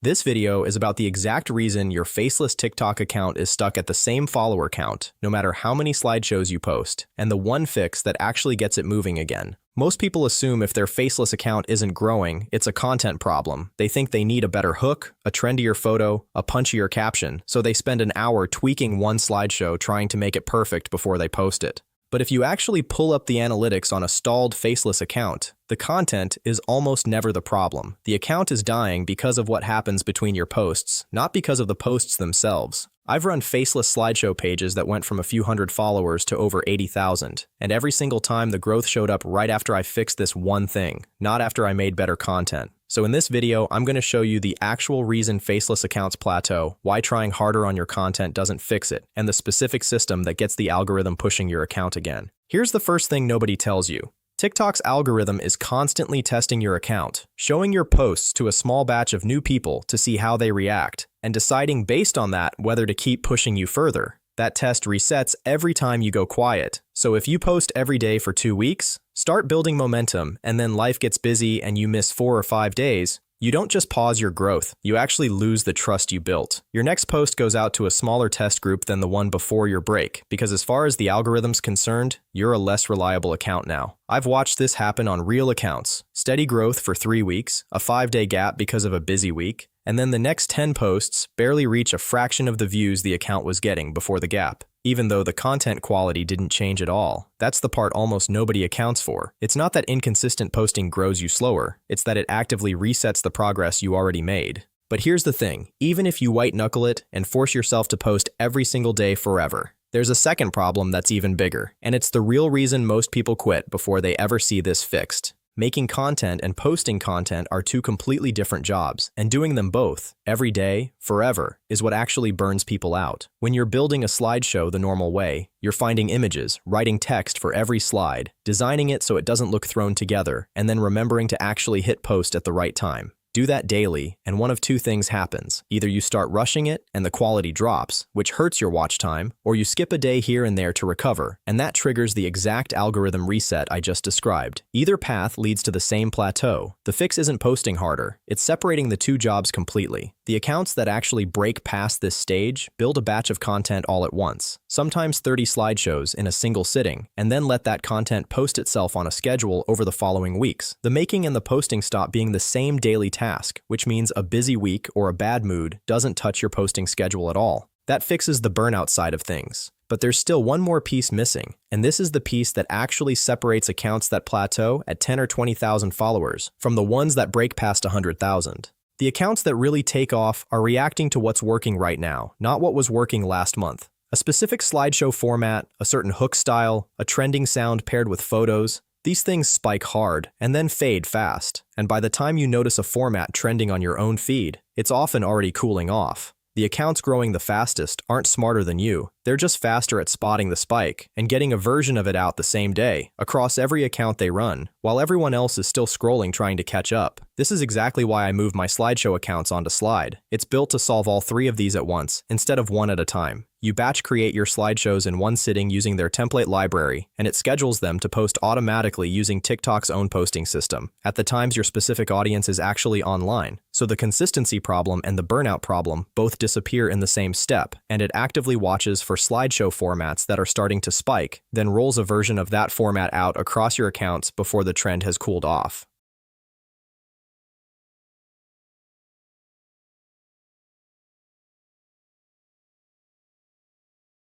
This video is about the exact reason your Faceless TikTok account is stuck at the same follower count, no matter how many slideshows you post, and the one fix that actually gets it moving again. Most people assume if their Faceless account isn't growing, it's a content problem. They think they need a better hook, a trendier photo, a punchier caption, so they spend an hour tweaking one slideshow trying to make it perfect before they post it. But if you actually pull up the analytics on a stalled Faceless account, the content is almost never the problem. The account is dying because of what happens between your posts, not because of the posts themselves. I've run Faceless slideshow pages that went from a few hundred followers to over 80,000, and every single time the growth showed up right after I fixed this one thing, not after I made better content. So in this video, I'm going to show you the actual reason Faceless accounts plateau, why trying harder on your content doesn't fix it, and the specific system that gets the algorithm pushing your account again. Here's the first thing nobody tells you. TikTok's algorithm is constantly testing your account, showing your posts to a small batch of new people to see how they react, and deciding based on that whether to keep pushing you further. That test resets every time you go quiet. So if you post every day for 2 weeks, start building momentum, and then life gets busy and you miss 4 or 5 days, you don't just pause your growth, you actually lose the trust you built. Your next post goes out to a smaller test group than the one before your break, because as far as the algorithm's concerned, you're a less reliable account now. I've watched this happen on real accounts. Steady growth for 3 weeks, a 5-day gap because of a busy week, and then the next 10 posts barely reach a fraction of the views the account was getting before the gap, even though the content quality didn't change at all. That's the part almost nobody accounts for. It's not that inconsistent posting grows you slower, it's that it actively resets the progress you already made. But here's the thing, even if you white-knuckle it and force yourself to post every single day forever, there's a second problem that's even bigger, and it's the real reason most people quit before they ever see this fixed. Making content and posting content are two completely different jobs, and doing them both, every day, forever, is what actually burns people out. When you're building a slideshow the normal way, you're finding images, writing text for every slide, designing it so it doesn't look thrown together, and then remembering to actually hit post at the right time. Do that daily, and one of two things happens. Either you start rushing it and the quality drops, which hurts your watch time, or you skip a day here and there to recover, and that triggers the exact algorithm reset I just described. Either path leads to the same plateau. The fix isn't posting harder, it's separating the two jobs completely. The accounts that actually break past this stage build a batch of content all at once, sometimes 30 slideshows in a single sitting, and then let that content post itself on a schedule over the following weeks. The making and the posting stop being the same daily task, which means a busy week or a bad mood doesn't touch your posting schedule at all. That fixes the burnout side of things. But there's still one more piece missing, and this is the piece that actually separates accounts that plateau at 10 or 20,000 followers from the ones that break past 100,000. The accounts that really take off are reacting to what's working right now, not what was working last month. A specific slideshow format, a certain hook style, a trending sound paired with photos, these things spike hard and then fade fast, and by the time you notice a format trending on your own feed, it's often already cooling off. The accounts growing the fastest aren't smarter than you, they're just faster at spotting the spike and getting a version of it out the same day, across every account they run, while everyone else is still scrolling trying to catch up. This is exactly why I moved my slideshow accounts onto Slide. It's built to solve all three of these at once, instead of one at a time. You batch create your slideshows in one sitting using their template library, and it schedules them to post automatically using TikTok's own posting system, at the times your specific audience is actually online. So the consistency problem and the burnout problem both disappear in the same step, and it actively watches for slideshow formats that are starting to spike, then rolls a version of that format out across your accounts before the trend has cooled off.